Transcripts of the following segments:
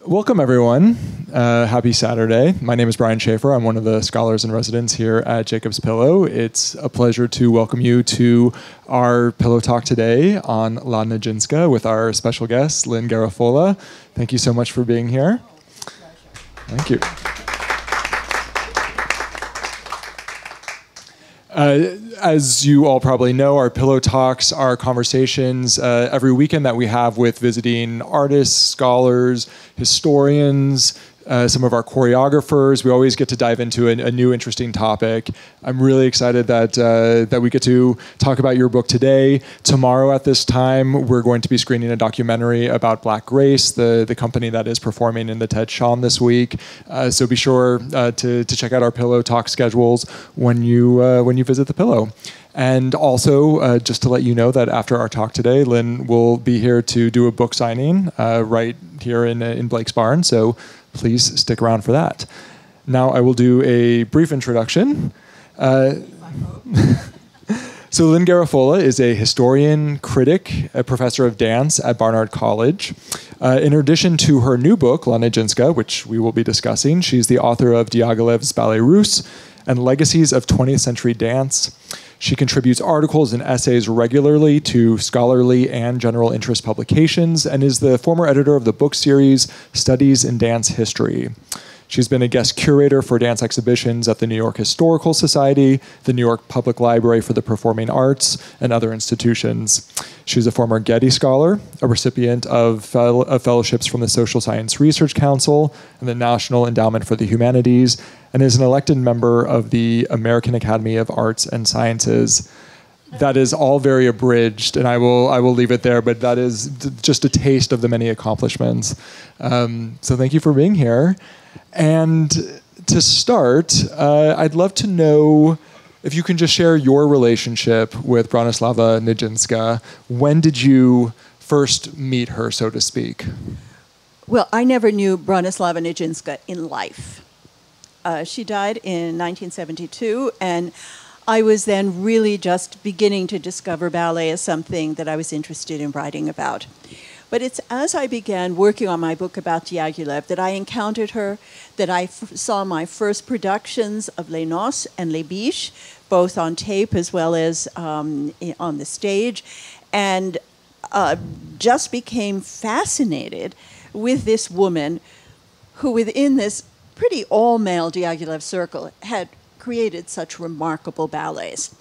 Welcome, everyone. Happy Saturday. My name is Brian Schaefer. I'm one of the scholars in residence here at Jacob's Pillow. It's a pleasure to welcome you to our Pillow Talk today on La Nijinska with our special guest, Lynn Garafola. Thank you so much for being here. Thank you. As you all probably know, our Pillow Talks are conversations every weekend that we have with visiting artists, scholars, historians, some of our choreographers. We always get to dive into a new interesting topic. I'm really excited that we get to talk about your book today. Tomorrow at this time, we're going to be screening a documentary about Black Grace, the company that is performing in the TED Sean this week. So be sure to check out our Pillow Talk schedules when you visit the Pillow. And also, just to let you know that after our talk today, Lynn will be here to do a book signing right here in Blake's Barn. So please stick around for that. Now I will do a brief introduction. So Lynn Garafola is a historian, critic, a professor of dance at Barnard College. In addition to her new book, La Nijinska, which we will be discussing, she's the author of Diaghilev's Ballet Russe and Legacies of 20th Century Dance. She contributes articles and essays regularly to scholarly and general interest publications and is the former editor of the book series Studies in Dance History. She's been a guest curator for dance exhibitions at the New York Historical Society, the New York Public Library for the Performing Arts, and other institutions. She's a former Getty Scholar, a recipient of fellowships from the Social Science Research Council and the National Endowment for the Humanities, and is an elected member of the American Academy of Arts and Sciences. That is all very abridged, and I will leave it there, but that is just a taste of the many accomplishments. So thank you for being here. And to start, I'd love to know if you can just share your relationship with Bronislava Nijinska. When did you first meet her, so to speak? Well, I never knew Bronislava Najinska in life. She died in 1972, and I was then really just beginning to discover ballet as something that I was interested in writing about. But it's as I began working on my book about Diaghilev that I encountered her, that I saw my first productions of Les Noces and Les Biches, both on tape as well as on the stage, and just became fascinated with this woman who, within this pretty all-male Diaghilev circle, had created such remarkable ballets.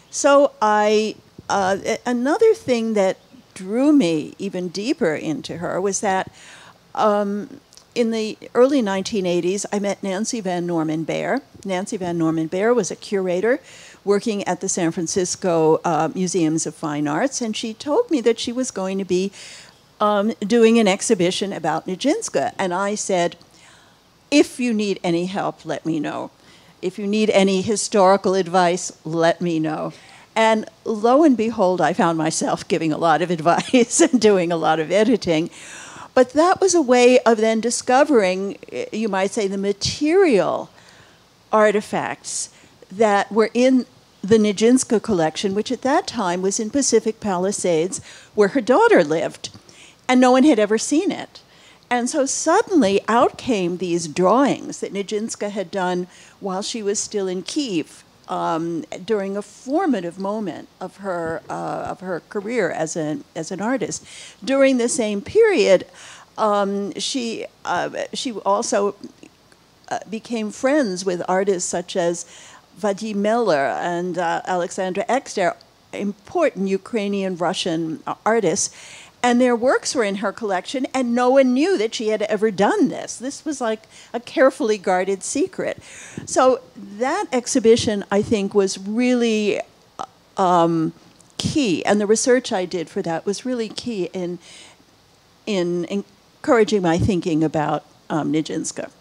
So another thing that drew me even deeper into her was that in the early 1980s, I met Nancy Van Norman Baer. Nancy Van Norman Baer was a curator working at the San Francisco Museums of Fine Arts, and she told me that she was going to be doing an exhibition about Nijinska. And I said, if you need any help, let me know. If you need any historical advice, let me know. And lo and behold, I found myself giving a lot of advice and doing a lot of editing. But that was a way of then discovering, you might say, the material artifacts that were in the Nijinska collection, which at that time was in Pacific Palisades, where her daughter lived. And no one had ever seen it. And so suddenly out came these drawings that Nijinska had done while she was still in Kyiv, during a formative moment of her career as an artist. During the same period, she also became friends with artists such as Vadim Miller and Alexandra Ekster, important Ukrainian-Russian artists. And their works were in her collection, and no one knew that she had ever done this. This was like a carefully guarded secret. So that exhibition, I think, was really key. And the research I did for that was really key in encouraging my thinking about Nijinska.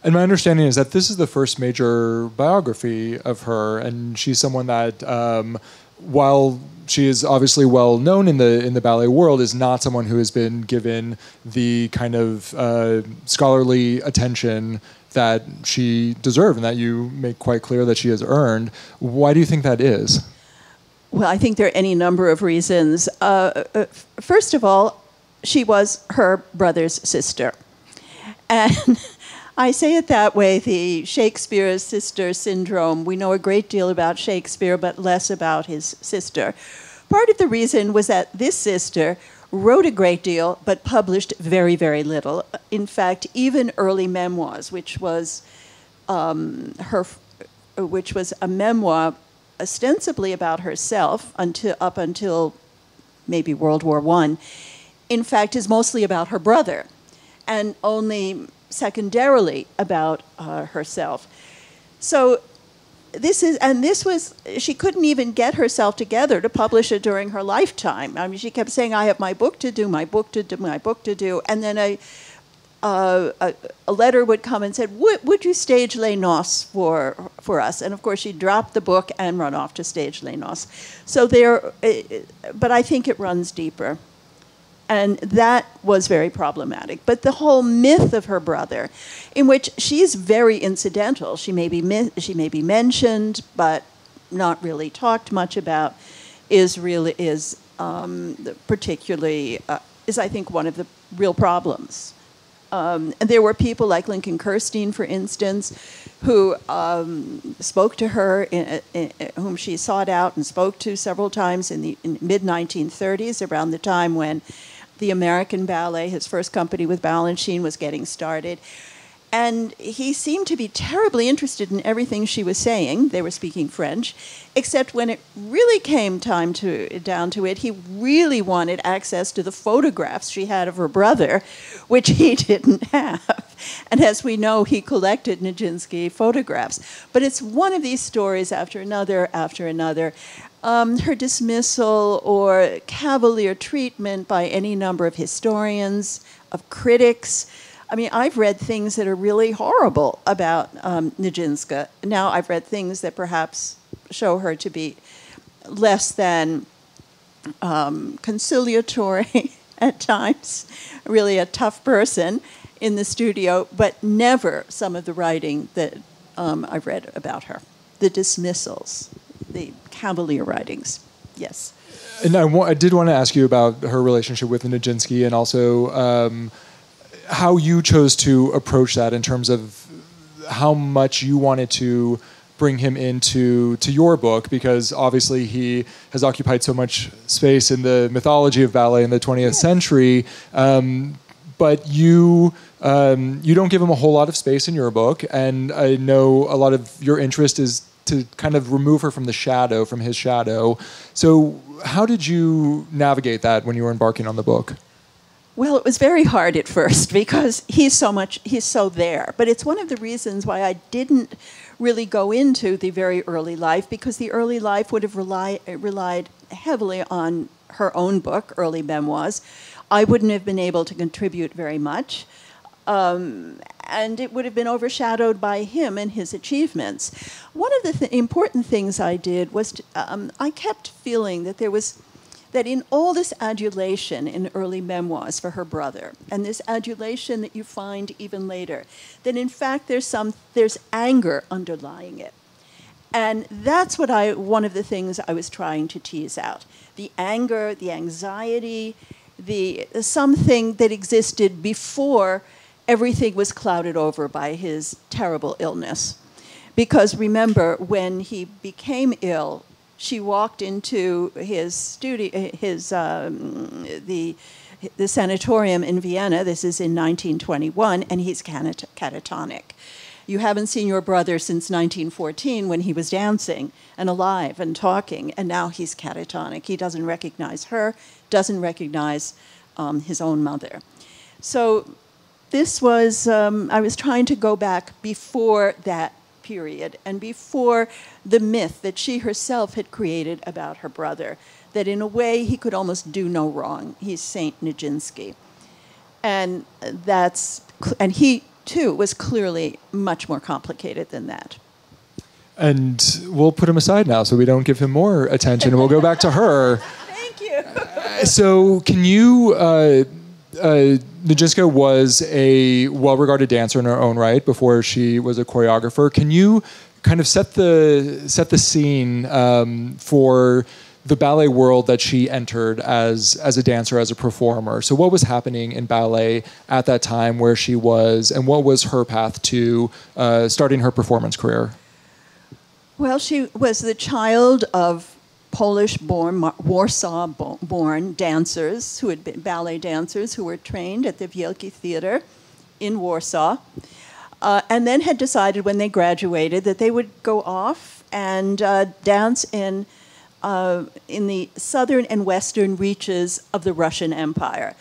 And my understanding is that this is the first major biography of her, and she's someone that, while she is obviously well known in the ballet world, is not someone who has been given the kind of scholarly attention that she deserved and that you make quite clear that she has earned. Why do you think that is? Well, I think there are any number of reasons. First of all, she was her brother's sister. And I say it that way, the Shakespeare sister syndrome. We know a great deal about Shakespeare, but less about his sister. Part of the reason was that this sister wrote a great deal, but published very, very little. In fact, even early memoirs, which was a memoir ostensibly about herself up until maybe World War I, in fact, is mostly about her brother, and only secondarily about herself. So she couldn't even get herself together to publish it during her lifetime. I mean, she kept saying, I have my book to do, my book to do, my book to do. And then a letter would come and said, would you stage Les Noces for us? And of course, she dropped the book and run off to stage Les Noces. So but I think it runs deeper. And that was very problematic. But the whole myth of her brother, in which she's very incidental, she may be mentioned, but not really talked much about, is particularly I think one of the real problems. And there were people like Lincoln Kirstein, for instance, who spoke to her, whom she sought out and spoke to several times in the mid-1930s, around the time when the American Ballet, his first company with Balanchine, was getting started. And he seemed to be terribly interested in everything she was saying. They were speaking French, except when it really came down to it, he really wanted access to the photographs she had of her brother, which he didn't have. And as we know, he collected Nijinsky photographs. But it's one of these stories after another, after another. Her dismissal or cavalier treatment by any number of historians, of critics. I mean, I've read things that are really horrible about Nijinska. Now I've read things that perhaps show her to be less than conciliatory at times, really a tough person in the studio, but never some of the writing that I've read about her. The dismissals, the cavalier writings, yes. And I did want to ask you about her relationship with Nijinsky, and also how you chose to approach that in terms of how much you wanted to bring him into your book, because obviously he has occupied so much space in the mythology of ballet in the 20th century, but you don't give him a whole lot of space in your book, and I know a lot of your interest is to kind of remove her from his shadow. So how did you navigate that when you were embarking on the book? Well, it was very hard at first because he's so there. But it's one of the reasons why I didn't really go into the very early life, because the early life would have relied heavily on her own book, Early Memoirs. I wouldn't have been able to contribute very much. And it would have been overshadowed by him and his achievements. One of the important things I did was I kept feeling that that in all this adulation in Early Memoirs for her brother, and this adulation that you find even later, that in fact there's anger underlying it. And that's one of the things I was trying to tease out. The anger, the anxiety, something that existed before everything was clouded over by his terrible illness. Because remember, when he became ill, she walked into his studio, the sanatorium in Vienna. This is in 1921, and he's catatonic. You haven't seen your brother since 1914 when he was dancing and alive and talking, and now he's catatonic. He doesn't recognize her, doesn't recognize his own mother. So this was, I was trying to go back before that period and before the myth that she herself had created about her brother, that in a way he could almost do no wrong. He's Saint Nijinsky. And he too was clearly much more complicated than that. And we'll put him aside now so we don't give him more attention, and we'll go back to her. Thank you. So can you... Nijinska was a well-regarded dancer in her own right before she was a choreographer. Can you kind of set the scene for the ballet world that she entered as a dancer, as a performer. So what was happening in ballet at that time where she was, and what was her path to starting her performance career? Well, she was the child of Polish-born, Warsaw-born dancers who had been ballet dancers who were trained at the Wielkie Theater in Warsaw, and then had decided when they graduated that they would go off and dance in the southern and western reaches of the Russian Empire.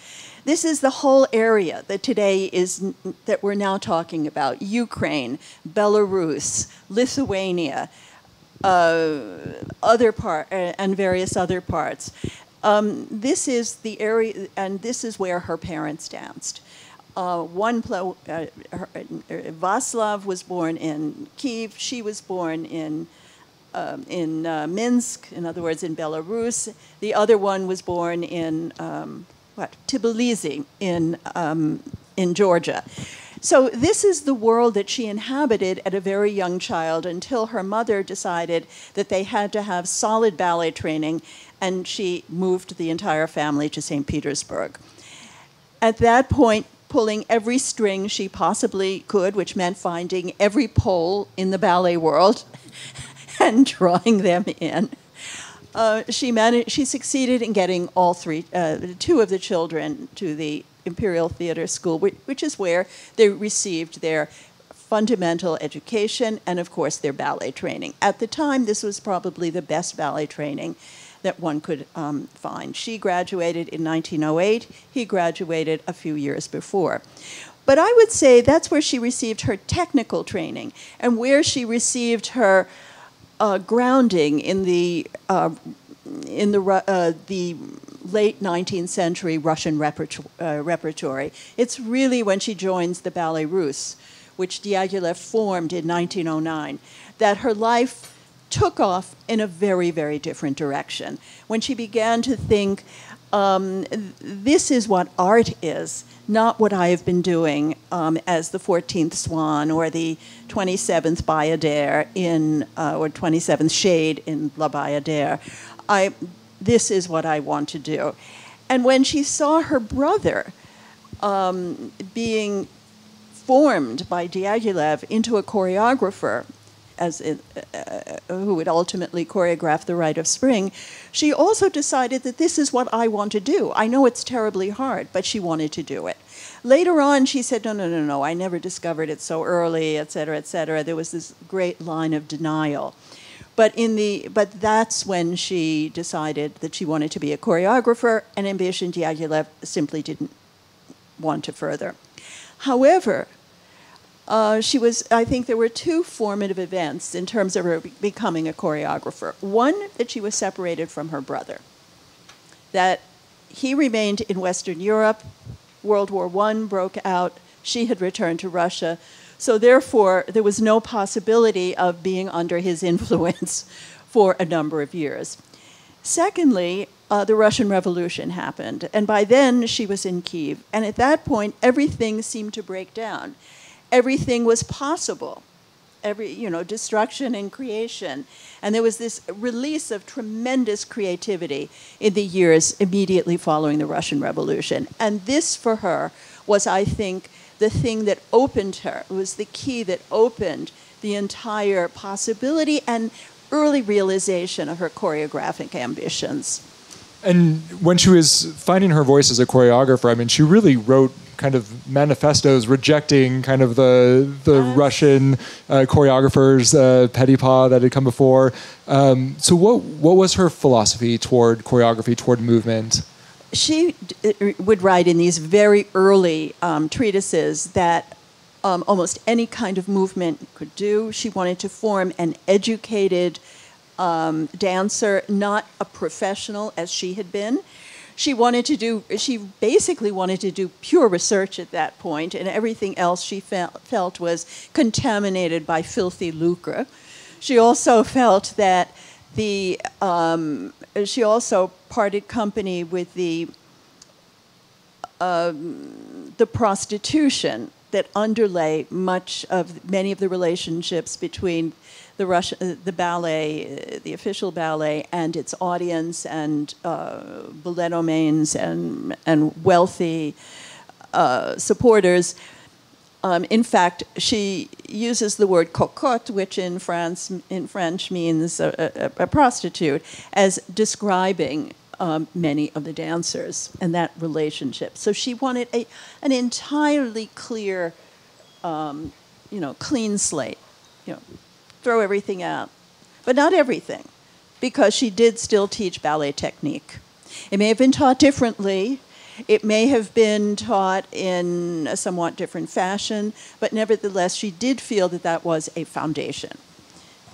This is the whole area that today is, that we're now talking about: Ukraine, Belarus, Lithuania, and various other parts. This is the area, and this is where her parents danced. Václav was born in Kiev. She was born in Minsk, in other words, in Belarus. The other one was born in Tbilisi in Georgia. So this is the world that she inhabited at a very young child until her mother decided that they had to have solid ballet training, and she moved the entire family to St. Petersburg. At that point, pulling every string she possibly could, which meant finding every pole in the ballet world and drawing them in, she succeeded in getting all two of the children to the Imperial Theater School, which is where they received their fundamental education and, of course, their ballet training. At the time, this was probably the best ballet training that one could find. She graduated in 1908. He graduated a few years before. But I would say that's where she received her technical training and where she received her grounding in the late 19th century Russian repertory. It's really when she joins the Ballet Russe, which Diaghilev formed in 1909, that her life took off in a very, very different direction. When she began to think, this is what art is, not what I have been doing as the 14th Swan or the 27th Bayadere or 27th Shade in La Bayadere. This is what I want to do. And when she saw her brother being formed by Diaghilev into a choreographer, who would ultimately choreograph The Rite of Spring, she also decided that this is what I want to do. I know it's terribly hard, but she wanted to do it. Later on, she said, no, I never discovered it so early, et cetera, et cetera. There was this great line of denial. But that's when she decided that she wanted to be a choreographer, an ambition Diaghilev simply didn't want to further. However, I think there were two formative events in terms of her becoming a choreographer. One, that she was separated from her brother, that he remained in Western Europe, World War I broke out, she had returned to Russia, so therefore there was no possibility of being under his influence for a number of years. Secondly, the Russian Revolution happened, and by then she was in Kiev, and at that point everything seemed to break down. Everything was possible, destruction and creation. And there was this release of tremendous creativity in the years immediately following the Russian Revolution. And this, for her, was, I think, the thing that opened her. It was the key that opened the entire possibility and early realization of her choreographic ambitions. And when she was finding her voice as a choreographer, I mean, she really wrote kind of manifestos rejecting kind of the Russian choreographers, Petipa that had come before. So what was her philosophy toward choreography, toward movement? She would write in these very early treatises that almost any kind of movement could do. She wanted to form an educated dancer, not a professional as she had been. She basically wanted to do pure research at that point, and everything else she felt was contaminated by filthy lucre. She also felt that she also parted company with the prostitution that underlay many of the relationships between the ballet, the official ballet, and its audience, and balletomans and wealthy supporters. In fact, she uses the word cocotte, which in French means a prostitute, as describing many of the dancers and that relationship. So she wanted an entirely clear, clean slate. Throw everything out, but not everything, because she did still teach ballet technique. It may have been taught differently. It may have been taught in a somewhat different fashion, but nevertheless, she did feel that that was a foundation,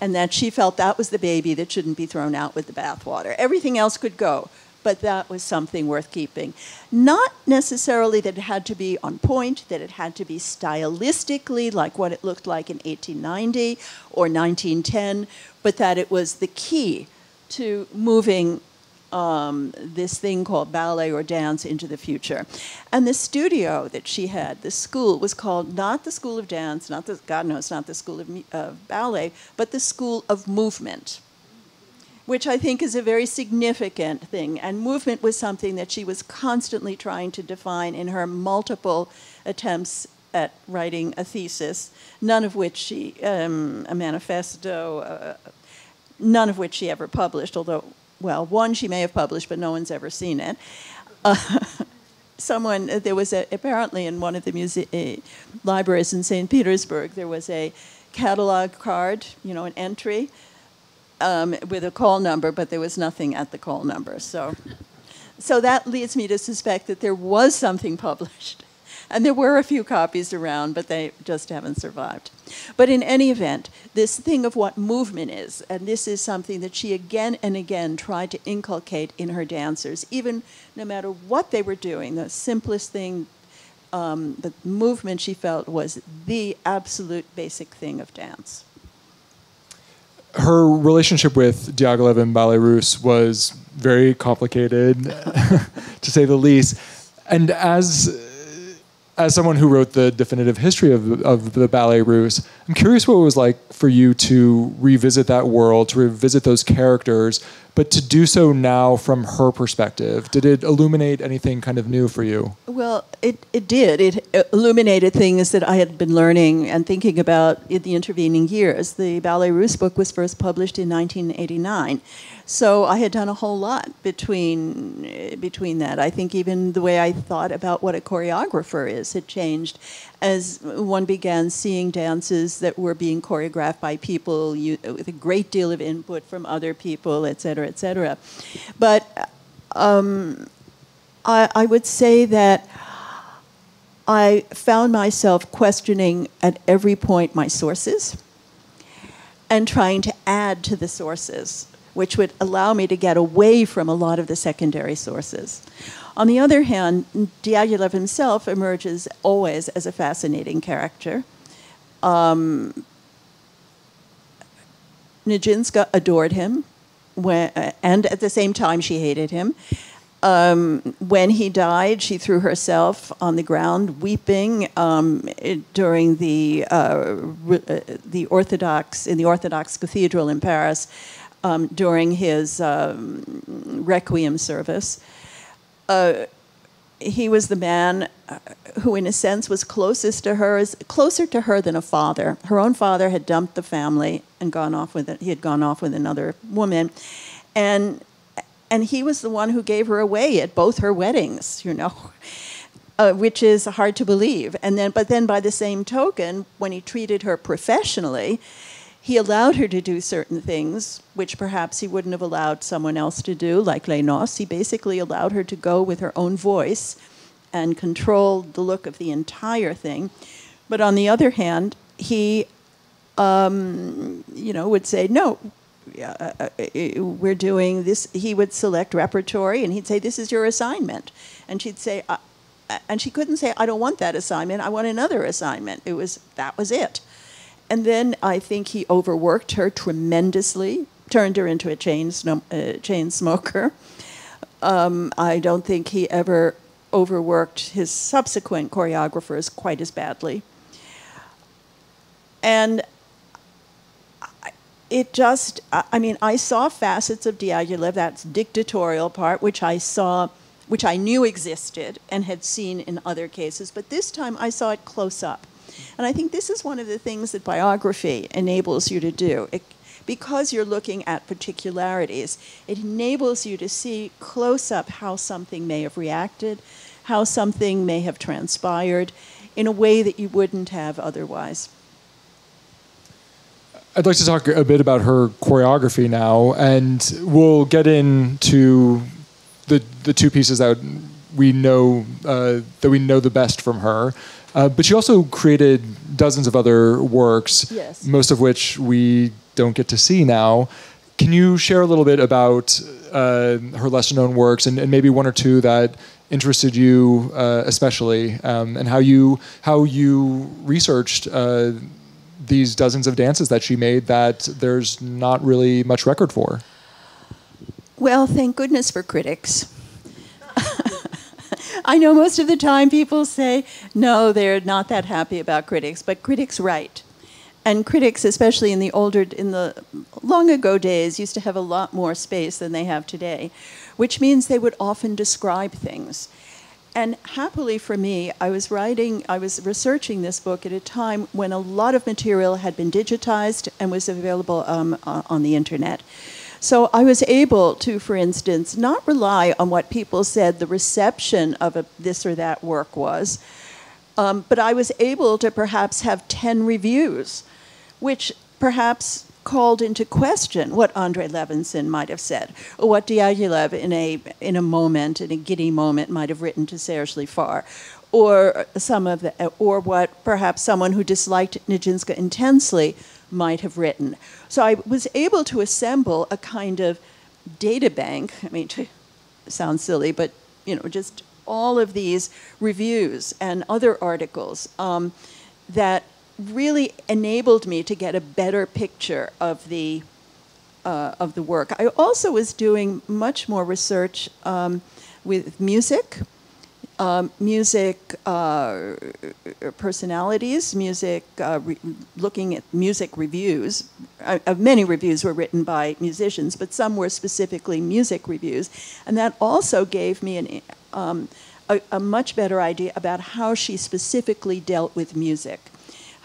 and that she felt that was the baby that shouldn't be thrown out with the bathwater. Everything else could go, but that was something worth keeping. Not necessarily that it had to be on point, that it had to be stylistically like what it looked like in 1890 or 1910, but that it was the key to moving this thing called ballet or dance into the future. And the studio that she had, the school, was called not the School of Dance, God knows, not the School of Ballet, but the School of Movement, which I think is a very significant thing. And movement was something that she was constantly trying to define in her multiple attempts at writing a thesis, none of which a manifesto, none of which she ever published, although, well, one she may have published, but no one's ever seen it. There was apparently in one of the libraries in St. Petersburg, there was a catalog card, an entry, with a call number, but there was nothing at the call number. So that leads me to suspect that there was something published. And there were a few copies around, but they just haven't survived. But in any event, this thing of what movement is, and this is something that she again and again tried to inculcate in her dancers, even no matter what they were doing, the simplest thing, the movement she felt was the absolute basic thing of dance. Her relationship with Diaghilev and Ballet Russe was very complicated, to say the least. And as someone who wrote the definitive history of the Ballet Russe, I'm curious what it was like for you to revisit that world, to revisit those characters, but to do so now from her perspective. Did it illuminate anything kind of new for you? Well, it did. It illuminated things that I had been learning and thinking about in the intervening years. The Ballet Russe book was first published in 1989. So I had done a whole lot between that. I think even the way I thought about what a choreographer is had changed as one began seeing dances that were being choreographed by people with a great deal of input from other people, et cetera, et cetera. But I would say that I found myself questioning at every point my sources and trying to add to the sources, which would allow me to get away from a lot of the secondary sources. On the other hand, Diaghilev himself emerges always as a fascinating character. Nijinska adored him, and at the same time she hated him. When he died, she threw herself on the ground weeping during the Orthodox Cathedral in Paris during his requiem service. He was the man who, in a sense, was closer to her than a father. Her own father had dumped the family and gone off with it. He had gone off with another woman, and he was the one who gave her away at both her weddings. Which is hard to believe. But then, by the same token, when he treated her professionally, he allowed her to do certain things which perhaps he wouldn't have allowed someone else to do, like Les Noces. He basically allowed her to go with her own voice and control the look of the entire thing. But on the other hand, he, would say, no, we're doing this. He would select repertory, and he'd say, this is your assignment. And she'd say, and she couldn't say, I don't want that assignment. I want another assignment. That was it. And then I think he overworked her tremendously, turned her into a chain smoker. I don't think he ever overworked his subsequent choreographers quite as badly. And it just, I mean, I saw facets of Diaghilev, that's dictatorial part, which I knew existed and had seen in other cases, but this time I saw it close up. And I think this is one of the things that biography enables you to do. Because you're looking at particularities, it enables you to see close up how something may have reacted, how something may have transpired in a way that you wouldn't have otherwise. I'd like to talk a bit about her choreography now, and we'll get into the two pieces that we know the best from her. But she also created dozens of other works, yes, most of which we don't get to see now. Can you share a little bit about her lesser-known works and maybe one or two that interested you especially, and how you researched these dozens of dances that she made that there's not really much record for? Well, thank goodness for critics. I know most of the time people say, no, they're not that happy about critics, but critics write. And critics, especially in the long ago days, used to have a lot more space than they have today, which means they would often describe things. And happily for me, I was researching this book at a time when a lot of material had been digitized and was available on the internet. So I was able to, for instance, not rely on what people said the reception of this or that work was, but I was able to perhaps have 10 reviews, which perhaps called into question what Andrei Levinson might have said, or what Diaghilev in a giddy moment might have written to Serge Lifar, or what perhaps someone who disliked Nijinska intensely might have written. So I was able to assemble a kind of data bank. I mean, it sounds silly, but just all of these reviews and other articles that really enabled me to get a better picture of the work. I also was doing much more research with music. Personalities, looking at music reviews. Many reviews were written by musicians, but some were specifically music reviews. And that also gave me a much better idea about how she specifically dealt with music,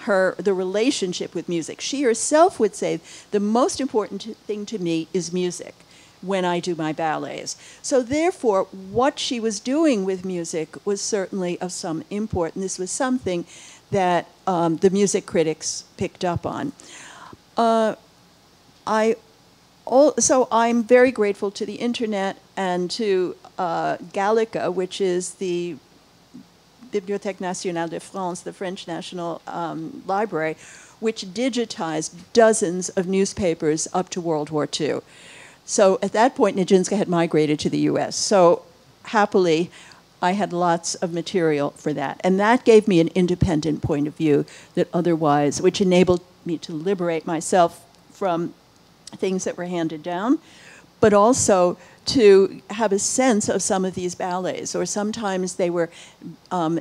the relationship with music. She herself would say, the most important thing to me is music when I do my ballets. So therefore, what she was doing with music was certainly of some import, and this was something that the music critics picked up on. So I'm very grateful to the internet and to Gallica, which is the Bibliothèque Nationale de France, the French National Library, which digitized dozens of newspapers up to World War II. So at that point, Nijinska had migrated to the US. So happily, I had lots of material for that. And that gave me an independent point of view which enabled me to liberate myself from things that were handed down, but also to have a sense of some of these ballets, or sometimes they were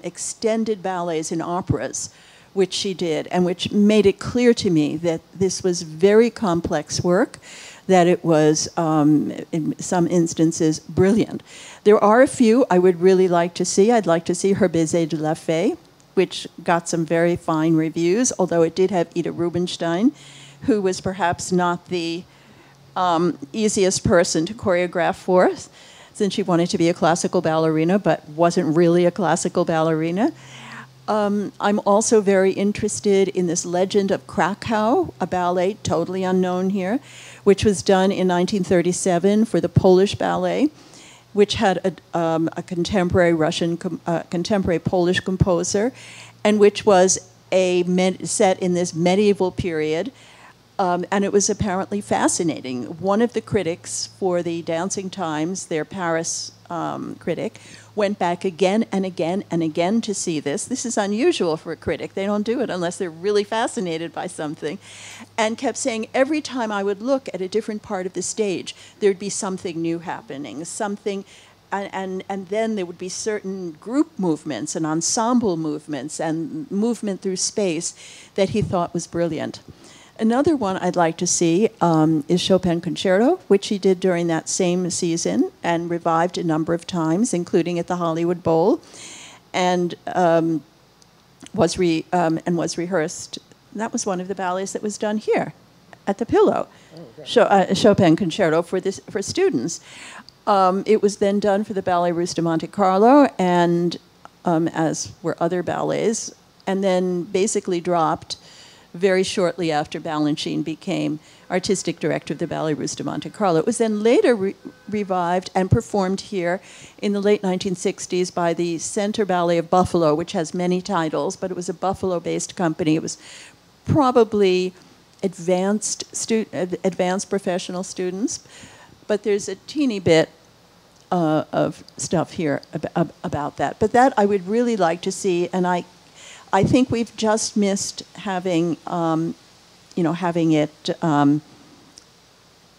extended ballets in operas, which she did, and which made it clear to me that this was very complex work, that it was, in some instances, brilliant. There are a few I would really like to see. I'd like to see her Baiser de la Fée, which got some very fine reviews, although it did have Ida Rubinstein, who was perhaps not the easiest person to choreograph for, since she wanted to be a classical ballerina, but wasn't really a classical ballerina. I'm also very interested in this Legend of Krakow, a ballet totally unknown here, which was done in 1937 for the Polish Ballet, which had a contemporary contemporary Polish composer, and which was set in this medieval period. And it was apparently fascinating. One of the critics for the Dancing Times, their Paris critic, went back again and again and again to see this. This is unusual for a critic. They don't do it unless they're really fascinated by something. And kept saying every time I would look at a different part of the stage, there'd be something new happening, and then there would be certain group movements and ensemble movements and movement through space that he thought was brilliant. Another one I'd like to see is Chopin Concerto, which he did during that same season and revived a number of times, including at the Hollywood Bowl, and was rehearsed. That was one of the ballets that was done here at the Pillow. Chopin Concerto for students. It was then done for the Ballet Russe de Monte Carlo, and as were other ballets, and then basically dropped very shortly after Balanchine became artistic director of the Ballet Russe de Monte Carlo. It was then later revived and performed here in the late 1960s by the Center Ballet of Buffalo, which has many titles, but it was a Buffalo-based company. It was probably advanced professional students, but there's a teeny bit of stuff here about that. But that I would really like to see, and I think we've just missed having, having it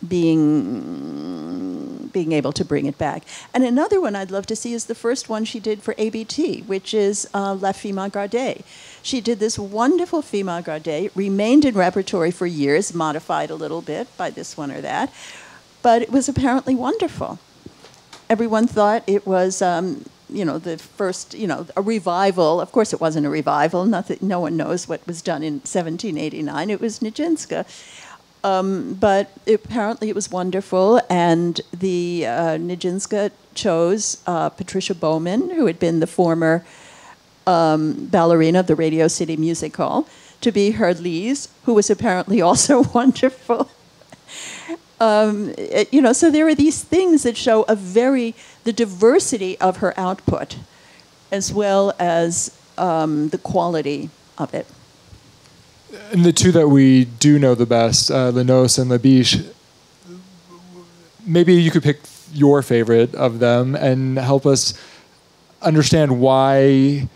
being able to bring it back. And another one I'd love to see is the first one she did for ABT, which is La Fille mal gardée. She did this wonderful Fille mal gardée, remained in repertory for years, modified a little bit by this one or that, but it was apparently wonderful. Everyone thought it was, the first, a revival. Of course, it wasn't a revival. No one knows what was done in 1789. It was Nijinska. But apparently it was wonderful, and the Nijinska chose Patricia Bowman, who had been the former ballerina of the Radio City Music Hall, to be her Lise, who was apparently also wonderful. So there are these things that show the diversity of her output, as well as the quality of it. And the two that we do know the best, Lenos and La Biche, maybe you could pick your favorite of them and help us understand why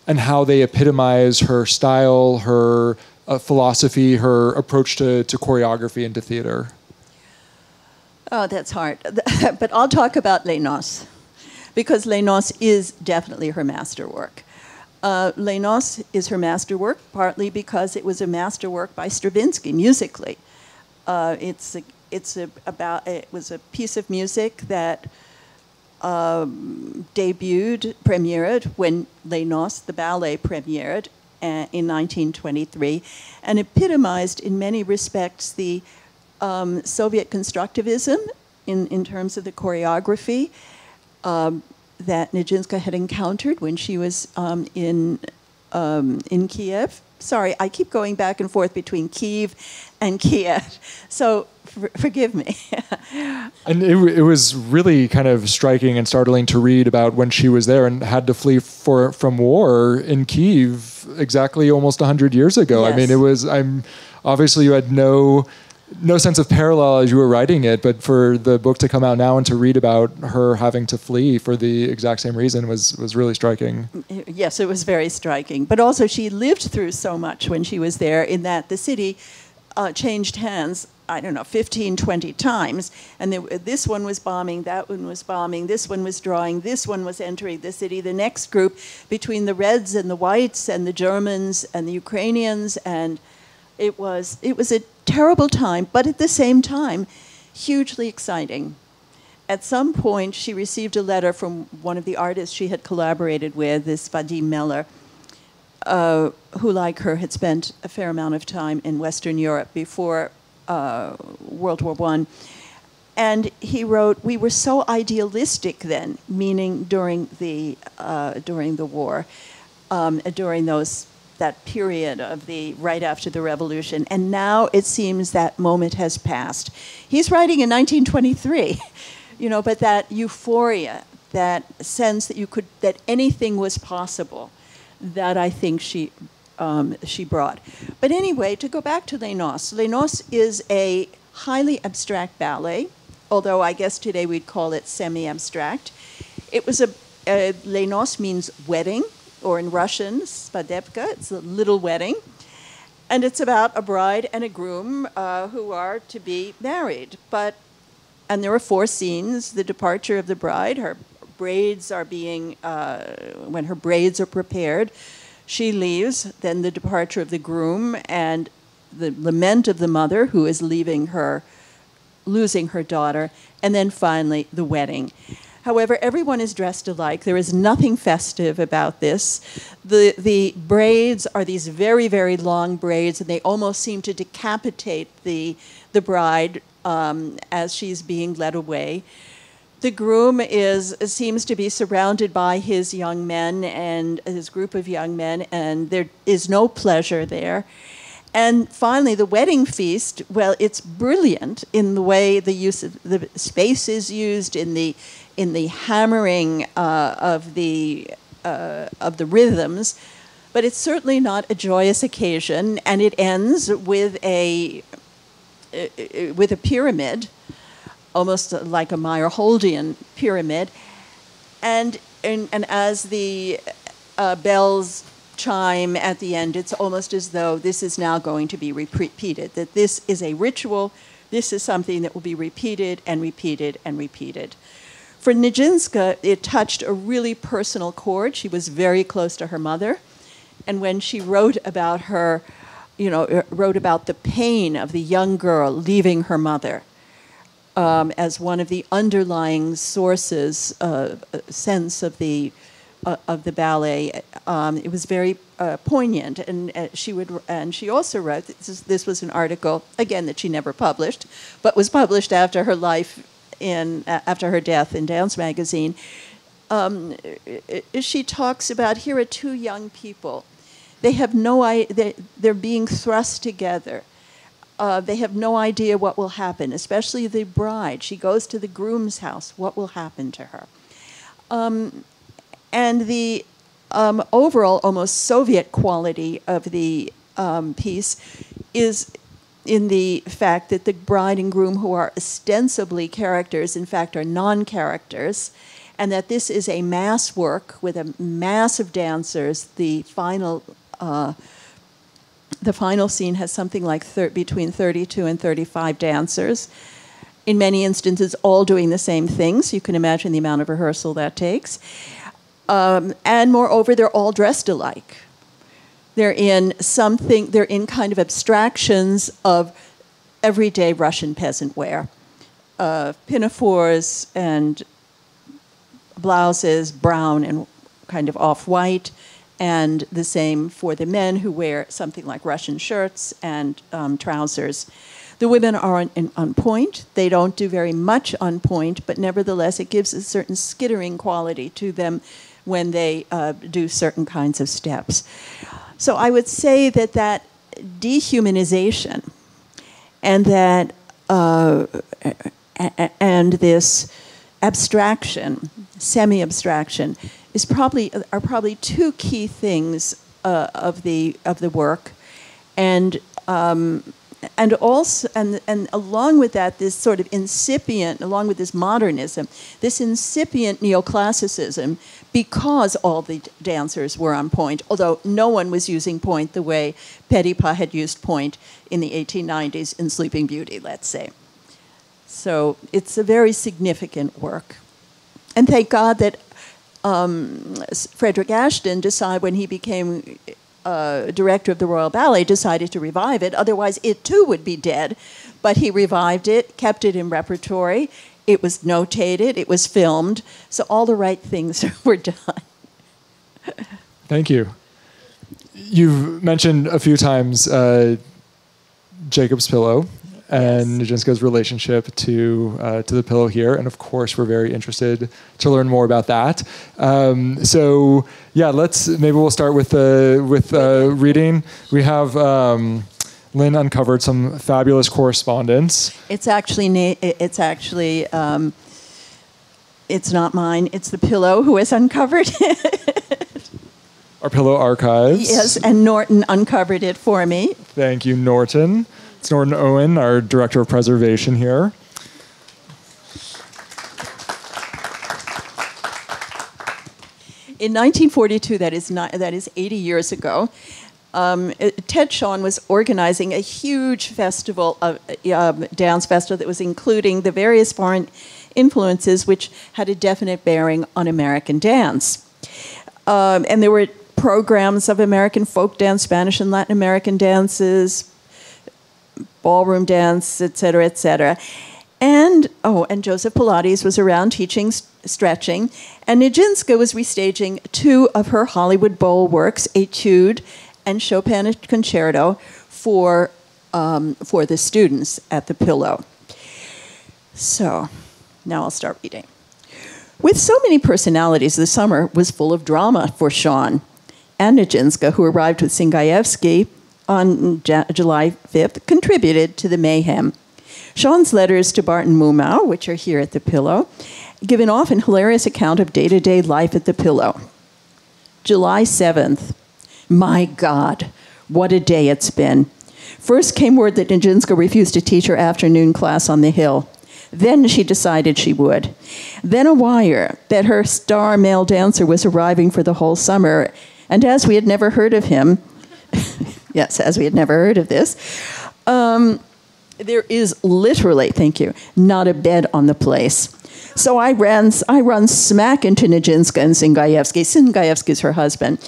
and how they epitomize her style, her philosophy, her approach to choreography and to theater. Oh, that's hard. But I'll talk about Les Noces, because Les Noces is definitely her masterwork. Les Noces is her masterwork, partly because it was a masterwork by Stravinsky musically. It was a piece of music that premiered when Les Noces, the ballet, premiered in 1923, and epitomized in many respects the Soviet constructivism in terms of the choreography that Nijinska had encountered when she was in Kiev. Sorry, I keep going back and forth between Kiev and Kiev, so forgive me. And it was really kind of striking and startling to read about when she was there and had to flee from war in Kiev exactly almost 100 years ago. Yes. I mean, obviously you had no sense of parallel as you were writing it, but for the book to come out now and to read about her having to flee for the exact same reason was really striking. Yes, it was very striking. But also she lived through so much when she was there, in that the city changed hands, 15, 20 times. And this one was bombing, that one was bombing, this one was drawing, this one was entering the city. The next group, between the Reds and the Whites and the Germans and the Ukrainians, and it was a terrible time, but at the same time, hugely exciting. At some point, she received a letter from one of the artists she had collaborated with, this Vadim Meller, who, like her, had spent a fair amount of time in Western Europe before World War I. And he wrote, "We were so idealistic then," meaning during the war, during that period of right after the revolution, and now it seems that moment has passed. He's writing in 1923, but that euphoria, that sense that anything was possible, that I think she brought. But anyway, to go back to Les Noces, Les Noces is a highly abstract ballet, although I guess today we'd call it semi-abstract. It was Les Noces means wedding, or in Russian, svadebka, it's a little wedding. And it's about a bride and a groom who are to be married. And there are 4 scenes: the departure of the bride, her braids are when her braids are prepared, she leaves, then the departure of the groom, and lament of the mother who is losing her daughter, and then finally the wedding. However, everyone is dressed alike. There is nothing festive about this. The braids are these very, very long braids, and they almost seem to decapitate the bride as she's being led away. The groom seems to be surrounded by his young men and his group of young men, and there is no pleasure there. And finally, the wedding feast, well, it's brilliant in the way the use of the space is used, in the hammering of the rhythms, but it's certainly not a joyous occasion, and it ends with a pyramid, almost like a Meyerholdian pyramid, and as the bells chime at the end, it's almost as though this is now going to be repeated, that this is a ritual, this is something that will be repeated and repeated and repeated. For Nijinska, it touched a really personal chord. She was very close to her mother, and when she wrote about her, wrote about the pain of the young girl leaving her mother as one of the underlying sources, sense of the ballet, it was very poignant, and she also wrote, this was an article again that she never published, but was published after her life after her death in Dance Magazine. She talks about, here are two young people. They have no idea, they're being thrust together. They have no idea what will happen, especially the bride. She goes to the groom's house. What will happen to her? And the overall, almost Soviet quality of the piece is in the fact that the bride and groom, who are ostensibly characters, in fact are non-characters, and that this is a mass work with a mass of dancers. The final scene has something like between 32 and 35 dancers, in many instances all doing the same things. You can imagine the amount of rehearsal that takes. And moreover, they're all dressed alike. They're in kind of abstractions of everyday Russian peasant wear. Pinafores and blouses, brown and kind of off-white, and the same for the men, who wear something like Russian shirts and trousers. The women are on point. They don't do very much on point, but nevertheless it gives a certain skittering quality to them when they do certain kinds of steps. So I would say that dehumanization and that and this abstraction, semi-abstraction, are probably two key things of the work, and also along with that, this sort of incipient, along with this modernism, this incipient neoclassicism, because all the dancers were on point, although no one was using point the way Petipa had used point in the 1890s in Sleeping Beauty, let's say. So it's a very significant work. And thank God that Frederick Ashton decided, when he became director of the Royal Ballet, decided to revive it. Otherwise, it too would be dead. But he revived it, kept it in repertory. It was notated. It was filmed. So all the right things were done. Thank you. You've mentioned a few times Jacob's pillow and yes, Nijinska's relationship to the pillow here, and of course we're very interested to learn more about that. So yeah, maybe we'll start with reading. We have Lynn uncovered some fabulous correspondence. It's not mine. It's the Pillow who has uncovered it. Our Pillow archives. Yes, and Norton uncovered it for me. Thank you, Norton. It's Norton Owen, our Director of Preservation here. In 1942, that is 80 years ago, Ted Shawn was organizing a huge festival, dance festival, that was including the various foreign influences which had a definite bearing on American dance. And there were programs of American folk dance, Spanish and Latin American dances, ballroom dance, et cetera, and Joseph Pilates was around teaching stretching, and Nijinska was restaging 2 of her Hollywood Bowl works, Etude and Chopin Concerto, for the students at the Pillow. So, now I'll start reading. With so many personalities, the summer was full of drama for Sean and Nijinska, who arrived with Singaevsky on July 5th, contributed to the mayhem. Sean's letters to Barton Mumau, which are here at the Pillow, give an often hilarious account of day-to-day life at the Pillow. July 7th. My God, what a day it's been. First came word that Nijinska refused to teach her afternoon class on the Hill. Then she decided she would. Then a wire that her star male dancer was arriving for the whole summer, and as we had never heard of him, yes, as we had never heard of this, there is literally, thank you, not a bed on the place. So I run smack into Nijinska and Singaevsky. Singaevsky's her husband,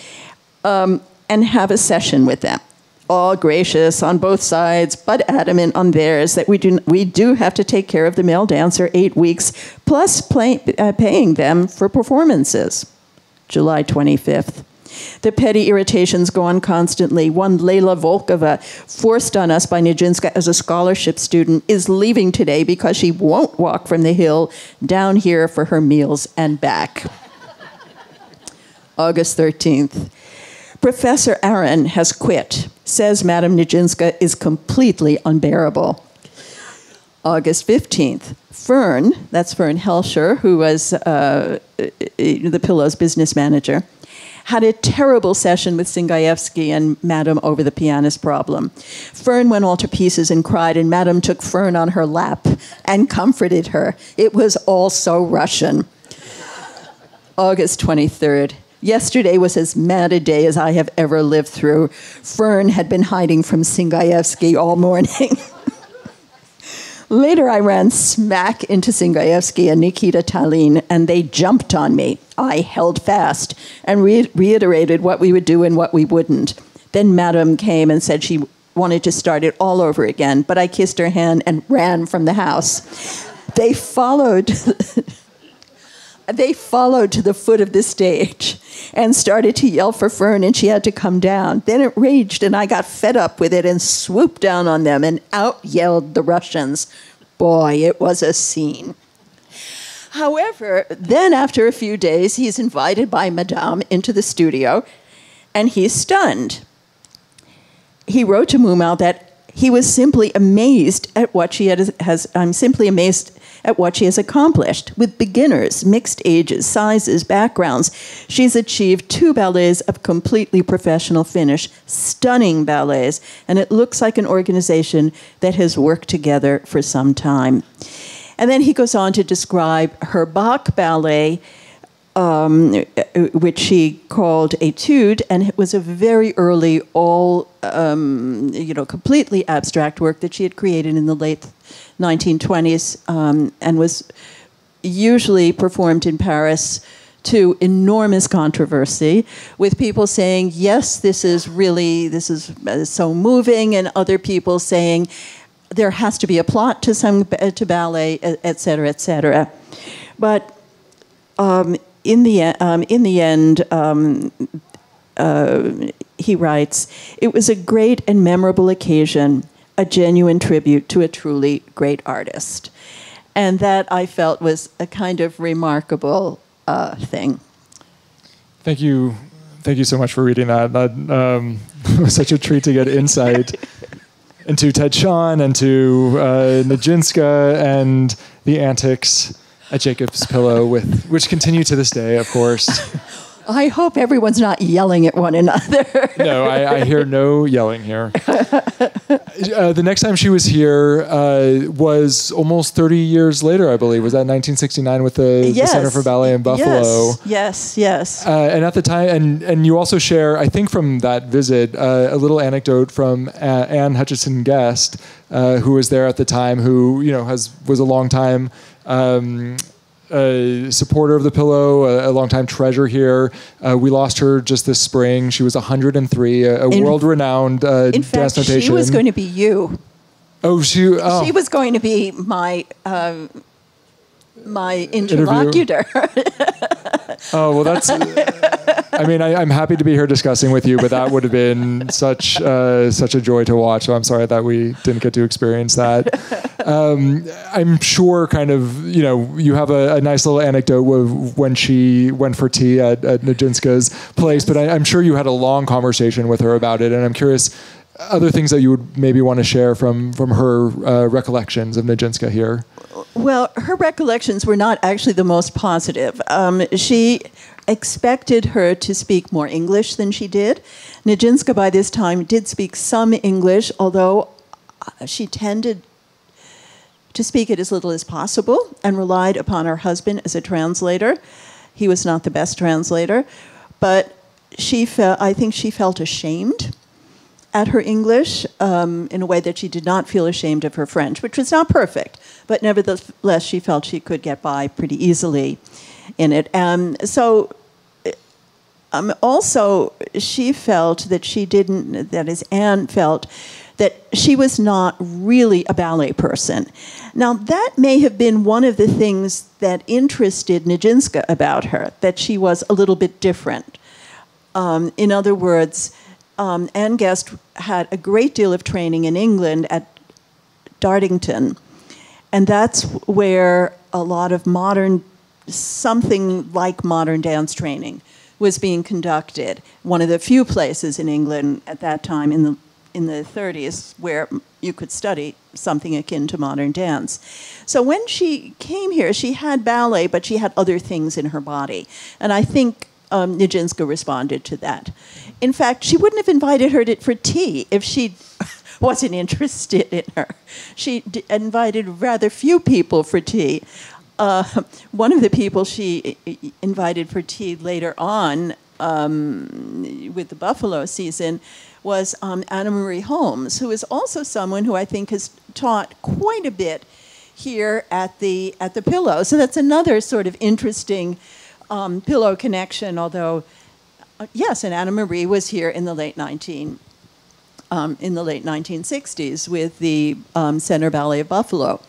and have a session with them. All gracious on both sides, but adamant on theirs that we do have to take care of the male dancer 8 weeks, plus paying them for performances. July 25th. The petty irritations go on constantly. One Leila Volkova, forced on us by Nijinska as a scholarship student, is leaving today because she won't walk from the Hill down here for her meals and back. August 13th. Professor Aaron has quit. Says Madame Nijinska is completely unbearable. August 15th. Fern, that's Fern Helscher, who was the Pillow's business manager, had a terrible session with Singaevsky and Madame over the pianist problem. Fern went all to pieces and cried, and Madame took Fern on her lap and comforted her. It was all so Russian. August 23rd. Yesterday was as mad a day as I have ever lived through. Fern had been hiding from Singaevsky all morning. Later, I ran smack into Singaevsky and Nikita Tallinn, and they jumped on me. I held fast and reiterated what we would do and what we wouldn't. Then Madame came and said she wanted to start it all over again, but I kissed her hand and ran from the house. They followed to the foot of the stage and started to yell for Fern, and she had to come down. Then it raged, and I got fed up with it and swooped down on them and out-yelled the Russians. Boy, it was a scene. However, then after a few days, he's invited by Madame into the studio, and he's stunned. He wrote to Mumau that he was simply amazed at what she I'm simply amazed at what she has accomplished. With beginners, mixed ages, sizes, backgrounds, she's achieved 2 ballets of completely professional finish, stunning ballets, and it looks like an organization that has worked together for some time. And then he goes on to describe her Bach ballet, which she called Etude, and it was a very early, completely abstract work that she had created in the late 1920s and was usually performed in Paris to enormous controversy, with people saying, yes, this is so moving, and other people saying, there has to be a plot to ballet, et cetera, et cetera. But in the end, he writes, it was a great and memorable occasion, a genuine tribute to a truly great artist. And that, I felt, was a kind of remarkable thing. Thank you. Thank you so much for reading that. That was such a treat to get insight into Ted Sean and to Nijinska and the antics at Jacob's Pillow, which continue to this day, of course. I hope everyone's not yelling at one another. No, I hear no yelling here. The next time she was here was almost 30 years later, I believe. Was that 1969 with the Center for Ballet in Buffalo? Yes. And at the time, and you also share, I think from that visit, a little anecdote from Anne Hutchinson Guest, who was there at the time, who was a long time supporter of the Pillow, a longtime treasure here. We lost her just this spring. She was 103, a world-renowned dance notation. She was going to be you. Oh, She was going to be my interlocutor. Oh, well, that's... I mean, I'm happy to be here discussing with you, but that would have been such a joy to watch. So I'm sorry that we didn't get to experience that. I'm sure you have a nice little anecdote of when she went for tea at Nijinska's place, but I'm sure you had a long conversation with her about it. And I'm curious, other things that you would maybe want to share from her recollections of Nijinska here. Well, her recollections were not actually the most positive. She expected her to speak more English than she did. Nijinska by this time did speak some English, although she tended to speak it as little as possible and relied upon her husband as a translator. He was not the best translator, but I think she felt ashamed at her English in a way that she did not feel ashamed of her French, which was not perfect, but nevertheless she felt she could get by pretty easily in it. Also, she felt that Anne felt that she was not really a ballet person. Now, that may have been one of the things that interested Nijinska about her, that she was a little bit different. In other words, Anne Guest had a great deal of training in England at Dartington, and that's where a lot of something like modern dance training was being conducted. One of the few places in England at that time in the 30s where you could study something akin to modern dance. So when she came here, she had ballet, but she had other things in her body, and I think Nijinska responded to that. In fact, she wouldn't have invited her for tea if she wasn't interested in her. She invited rather few people for tea. One of the people she invited for tea later on with the Buffalo season was Anna Marie Holmes, who is also someone who I think has taught quite a bit here at the Pillow. So that's another sort of interesting Pillow connection, although, yes, and Anna Marie was here in the late 1960s with the Center Ballet of Buffalo.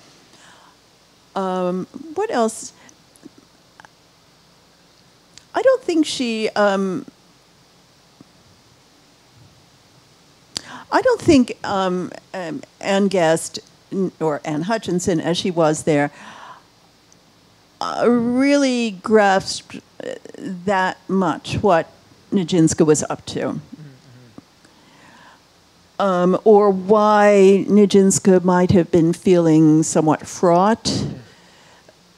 What else? I don't think she... I don't think Anne Guest, or Anne Hutchinson as she was there, really grasped that much what Nijinska was up to. Or why Nijinska might have been feeling somewhat fraught.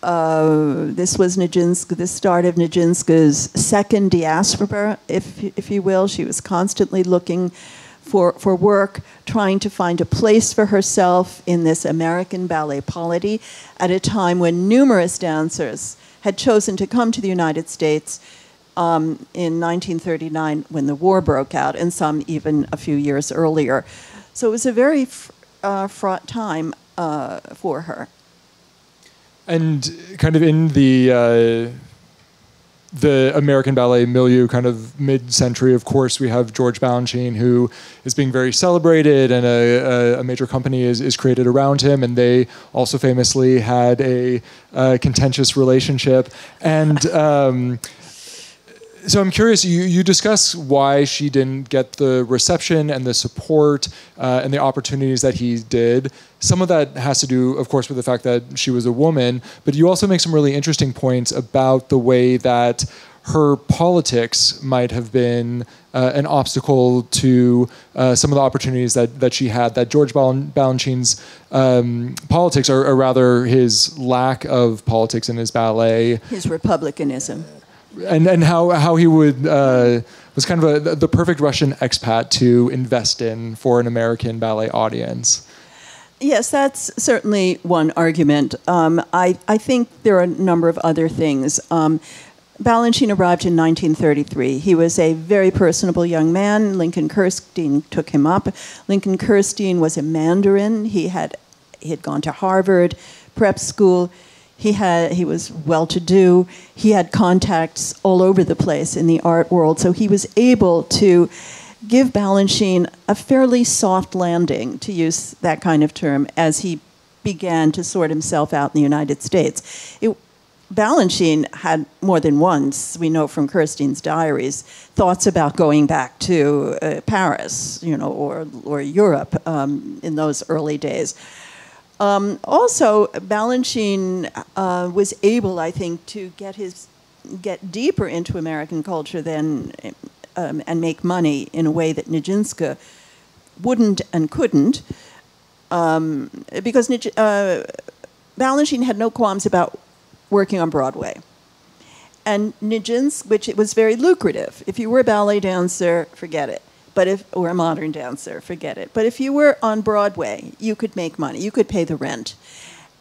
This was the start of Nijinska's second diaspora, if you will. She was constantly looking for work, trying to find a place for herself in this American ballet polity at a time when numerous dancers had chosen to come to the United States in 1939 when the war broke out, and some even a few years earlier. So it was a very fraught time for her. And kind of in the American ballet milieu, kind of mid-century, of course, we have George Balanchine, who is being very celebrated, and a major company is created around him, and they also famously had a contentious relationship. And so I'm curious, you discuss why she didn't get the reception and the support and the opportunities that he did. Some of that has to do, of course, with the fact that she was a woman, but you also make some really interesting points about the way that her politics might have been an obstacle to some of the opportunities that she had, that George Balanchine's politics are rather his lack of politics in his ballet. His republicanism. And how he would was kind of the perfect Russian expat to invest in for an American ballet audience. Yes, that's certainly one argument. I think there are a number of other things. Balanchine arrived in 1933. He was a very personable young man. Lincoln Kirstein took him up. Lincoln Kirstein was a Mandarin. He had gone to Harvard prep school. He was well-to-do. He had contacts all over the place in the art world, so he was able to give Balanchine a fairly soft landing, to use that kind of term, as he began to sort himself out in the United States. Balanchine had more than once, we know from Kirstein's diaries, thoughts about going back to Paris, or Europe in those early days. Also, Balanchine was able, I think, to get deeper into American culture than and make money in a way that Nijinska wouldn't and couldn't, because Balanchine had no qualms about working on Broadway. And Nijinsk, which it was very lucrative. If you were a ballet dancer, forget it. Or a modern dancer, forget it. But if you were on Broadway, you could make money. You could pay the rent.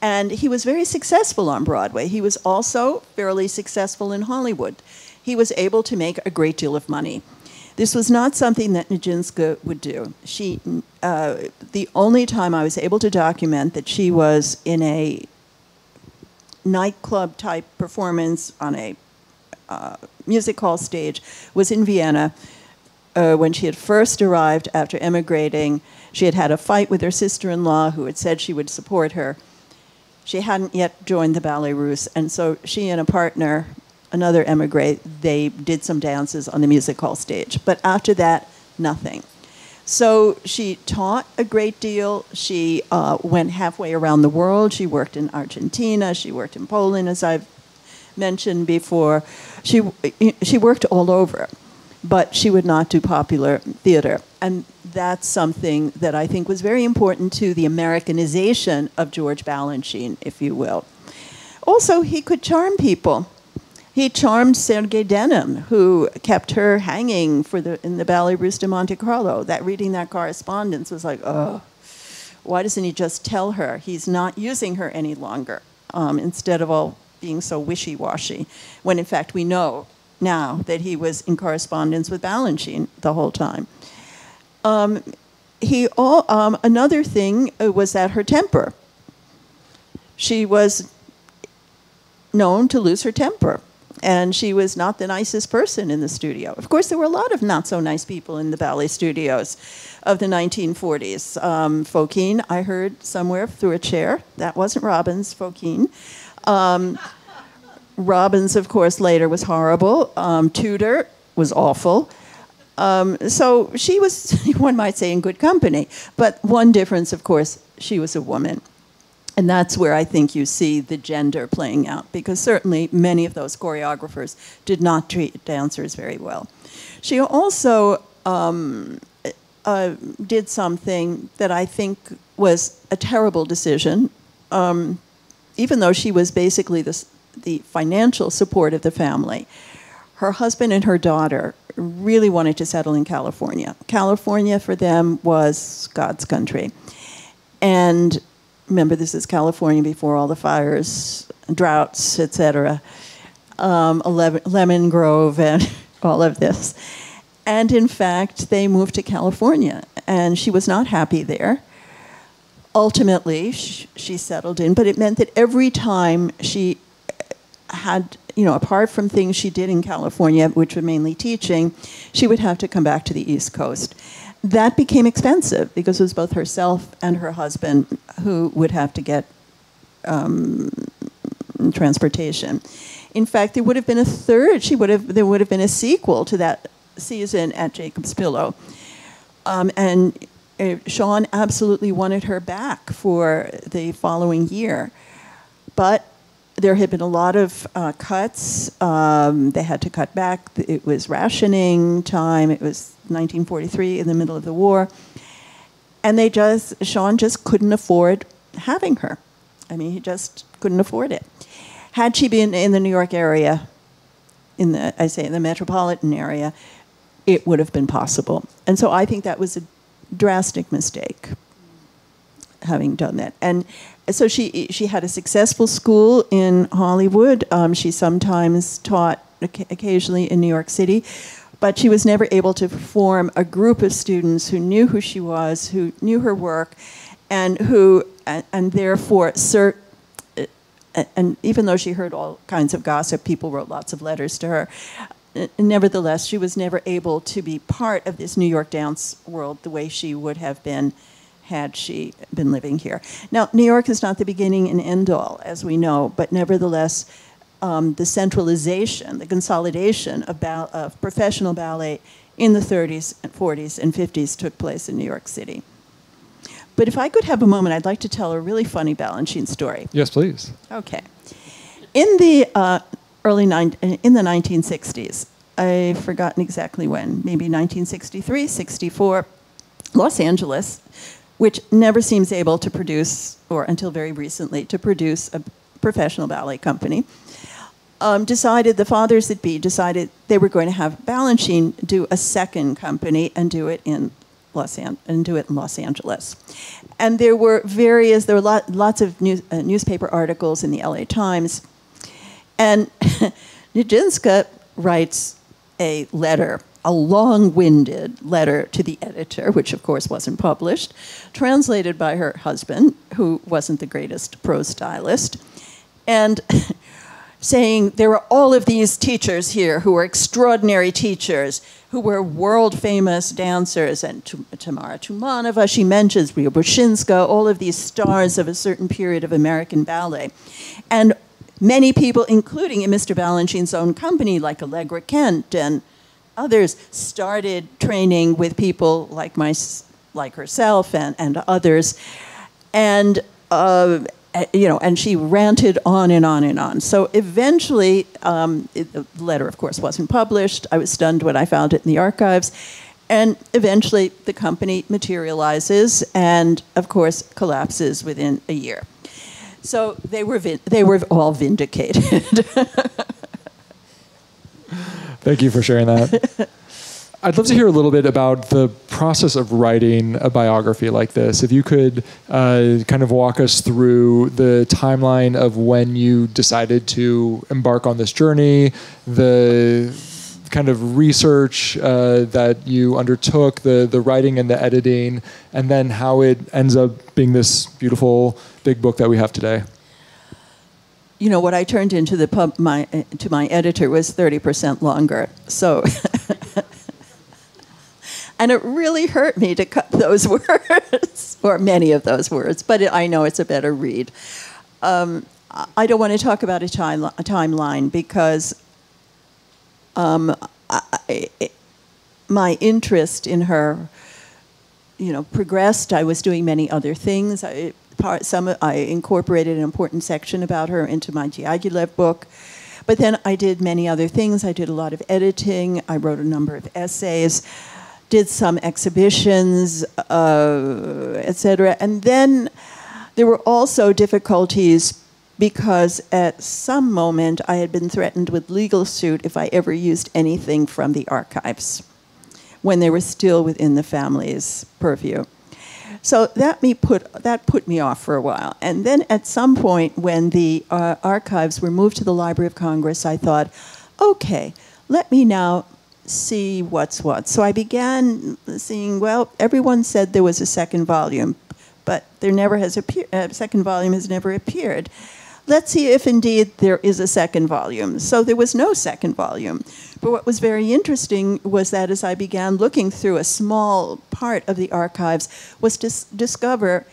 And he was very successful on Broadway. He was also fairly successful in Hollywood. He was able to make a great deal of money. This was not something that Nijinska would do. The only time I was able to document that she was in a nightclub type performance on a music hall stage was in Vienna when she had first arrived after emigrating. She had had a fight with her sister-in-law who had said she would support her. She hadn't yet joined the Ballet Russe, and so she and a partner, another emigre, they did some dances on the music hall stage. But after that, nothing. So she taught a great deal. She went halfway around the world. She worked in Argentina. She worked in Poland, as I've mentioned before. She worked all over, but she would not do popular theater. And that's something that I think was very important to the Americanization of George Balanchine, if you will. Also, he could charm people. He charmed Sergei Denim, who kept her hanging in the Ballet Russe de Monte Carlo. Reading that correspondence was like, oh, why doesn't he just tell her he's not using her any longer, instead of all being so wishy-washy, when in fact we know now that he was in correspondence with Balanchine the whole time. Another thing was that her temper. She was known to lose her temper. And she was not the nicest person in the studio. Of course, there were a lot of not-so-nice people in the ballet studios of the 1940s. Fokine, I heard somewhere through a chair. That wasn't Robbins, Fokine. Robbins, of course, later was horrible. Tudor was awful. So she was, one might say, in good company. But one difference, of course, she was a woman. And that's where I think you see the gender playing out, because certainly many of those choreographers did not treat dancers very well. She also did something that I think was a terrible decision, even though she was basically the financial support of the family. Her husband and her daughter really wanted to settle in California. California for them was God's country. And remember, this is California before all the fires, droughts, etc., lemon grove and all of this. And in fact, they moved to California, and she was not happy there. Ultimately, she settled in, but it meant that every time she had, apart from things she did in California, which were mainly teaching, she would have to come back to the East Coast. That became expensive because it was both herself and her husband who would have to get transportation. In fact, there would have been a third. There would have been a sequel to that season at Jacob's Pillow, and Sean absolutely wanted her back for the following year, but there had been a lot of cuts. They had to cut back. It was rationing time. It was 1943, in the middle of the war. And Sean just couldn't afford having her. I mean, he just couldn't afford it. Had she been in the New York area, in the metropolitan area, it would have been possible. And so I think that was a drastic mistake, having done that. And so she had a successful school in Hollywood. She sometimes taught occasionally in New York City, but she was never able to form a group of students who knew who she was, who knew her work, and therefore, and even though she heard all kinds of gossip, people wrote lots of letters to her, nevertheless, she was never able to be part of this New York dance world the way she would have been had she been living here. Now, New York is not the beginning and end all, as we know, but nevertheless, the centralization, the consolidation of professional ballet in the 30s and 40s and 50s took place in New York City. But if I could have a moment, I'd like to tell a really funny Balanchine story. Yes, please. Okay. In the in the 1960s, I've forgotten exactly when, maybe 1963, 64, Los Angeles, which never seems able to produce, or until very recently, to produce a professional ballet company, the fathers that be decided they were going to have Balanchine do a second company and do it in Los Angeles. And there were lots of newspaper articles in the LA Times. And Nijinska writes a letter, a long-winded letter to the editor, which of course wasn't published, translated by her husband, who wasn't the greatest prose stylist, and saying there are all of these teachers here who are extraordinary teachers, who were world-famous dancers, and Tamara Tumanova, she mentions Ryobushinska, all of these stars of a certain period of American ballet. And many people, including in Mr. Balanchine's own company, like Allegra Kent and others, started training with people like herself and others. And and she ranted on and on and on. So eventually, the letter, of course, wasn't published. I was stunned when I found it in the archives. And eventually, the company materializes and, of course, collapses within a year. So they were all vindicated. Thank you for sharing that. I'd love to hear a little bit about the process of writing a biography like this. If you could kind of walk us through the timeline of when you decided to embark on this journey, the kind of research that you undertook, the writing and the editing, and then how it ends up being this beautiful big book that we have today. You know, what I turned into to my editor was 30% longer. So. And it really hurt me to cut those words, or many of those words, but I know it's a better read. I don't want to talk about a timeline because my interest in her, progressed. I was doing many other things. I incorporated an important section about her into my Diaghilev book. But then I did many other things. I did a lot of editing. I wrote a number of essays, did some exhibitions, etc. And then there were also difficulties because at some moment I had been threatened with legal suit if I ever used anything from the archives when they were still within the family's purview. So that put me off for a while. And then at some point when the archives were moved to the Library of Congress, I thought, okay, let me now see what's what. So I began seeing, well, everyone said there was a second volume, but there never has appeared, a second volume has never appeared. Let's see if indeed there is a second volume. So there was no second volume. But what was very interesting was that as I began looking through a small part of the archives was to discover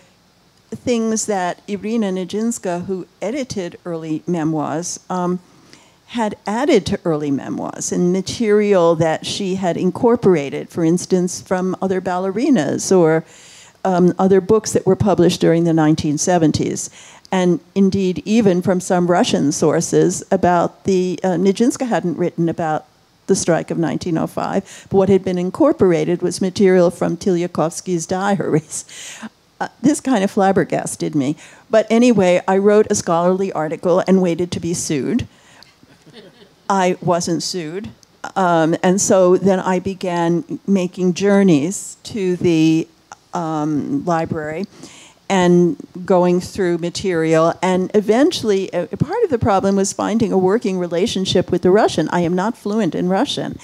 things that Irina Nijinska, who edited early memoirs, had added to early memoirs and material that she had incorporated, for instance, from other ballerinas or other books that were published during the 1970s. And indeed, even from some Russian sources about Nijinska hadn't written about the strike of 1905, but what had been incorporated was material from Tilyakovsky's diaries. This kind of flabbergasted me. But anyway, I wrote a scholarly article and waited to be sued. I wasn't sued. And so then I began making journeys to the library and going through material. And eventually, part of the problem was finding a working relationship with the Russian. I am not fluent in Russian.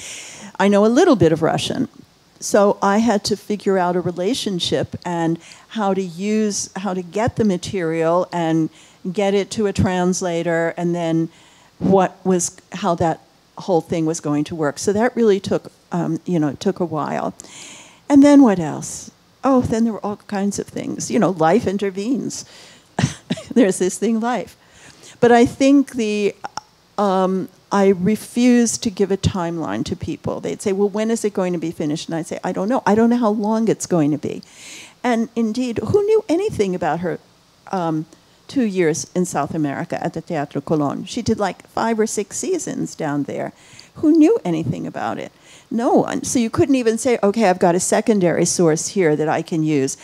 I know a little bit of Russian. So I had to figure out a relationship and how to get the material and get it to a translator, and then how that whole thing was going to work. So that really took, took a while. And then what else? Oh, then there were all kinds of things. Life intervenes. There's this thing, life. But I think I refused to give a timeline to people. They'd say, well, when is it going to be finished? And I'd say, I don't know. I don't know how long it's going to be. And indeed, who knew anything about her 2 years in South America at the Teatro Colón? She did like 5 or 6 seasons down there. Who knew anything about it? No one. So you couldn't even say, okay, I've got a secondary source here that I can use.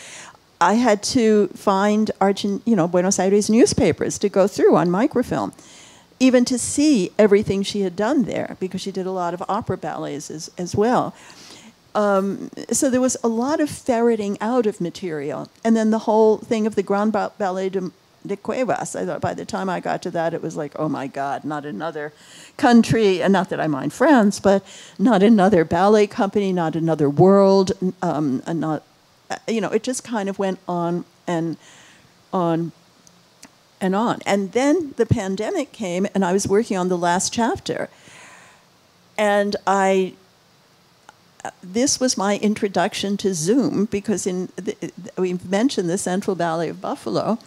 I had to find Buenos Aires newspapers to go through on microfilm, even to see everything she had done there, because she did a lot of opera ballets as well. So there was a lot of ferreting out of material. And then the whole thing of the Gran Ballet de Cuevas, I thought by the time I got to that, it was like, oh my God, not another country, and not that I mind France, but not another ballet company, not another world, it just kind of went on and on and on. And then the pandemic came, and I was working on the last chapter. And this was my introduction to Zoom, because we mentioned the Central Ballet of Buffalo,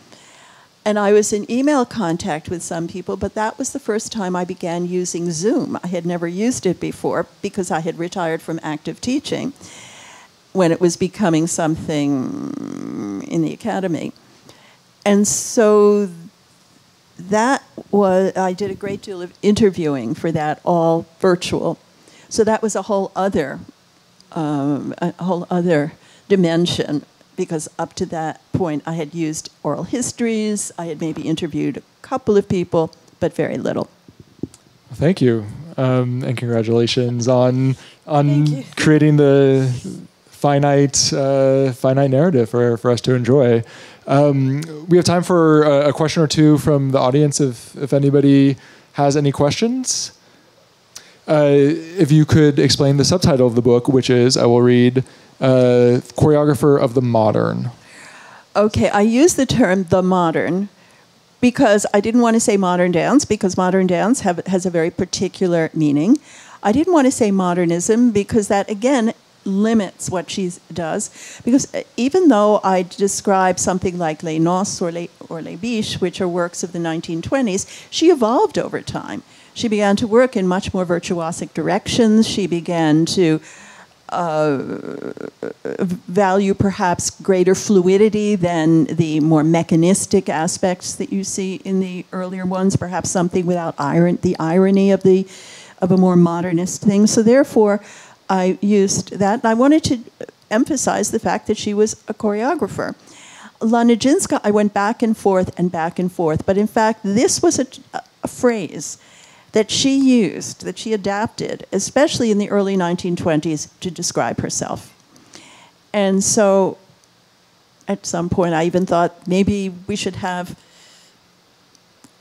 and I was in email contact with some people, but that was the first time I began using Zoom. I had never used it before because I had retired from active teaching when it was becoming something in the academy. And so I did a great deal of interviewing for that, all virtual. So that was a whole other dimension, because up to that point I had used oral histories, I had maybe interviewed a couple of people, but very little. Thank you, and congratulations on creating the finite narrative for us to enjoy. We have time for a question or two from the audience if anybody has any questions. If you could explain the subtitle of the book, which is, I will read, Choreographer of the Modern. Okay, I use the term the modern because I didn't want to say modern dance, because modern dance has a very particular meaning. I didn't want to say modernism because that, again, limits what she does. Because even though I describe something like Les Noces or Les Biches, which are works of the 1920s, she evolved over time. She began to work in much more virtuosic directions. She began to value perhaps greater fluidity than the more mechanistic aspects that you see in the earlier ones, perhaps something without the irony of a more modernist thing. So therefore, I used that. I wanted to emphasize the fact that she was a choreographer. La Nijinska, I went back and forth, but in fact, this was a phrase that she used, that she adapted, especially in the early 1920s, to describe herself. And so at some point I even thought maybe we should have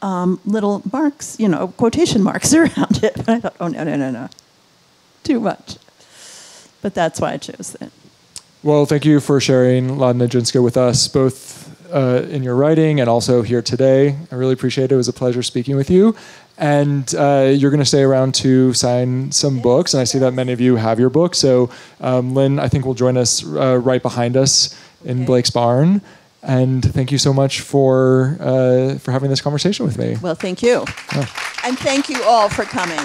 little marks, quotation marks around it. But I thought, oh, no, too much. But that's why I chose that. Well, thank you for sharing La Nijinska with us, both in your writing and also here today. I really appreciate it. It was a pleasure speaking with you. And you're going to stay around to sign some books, and I see that many of you have your book. So Lynn, I think, will join us right behind us in Blake's Barn. And thank you so much for having this conversation with me. Well, thank you. And thank you all for coming.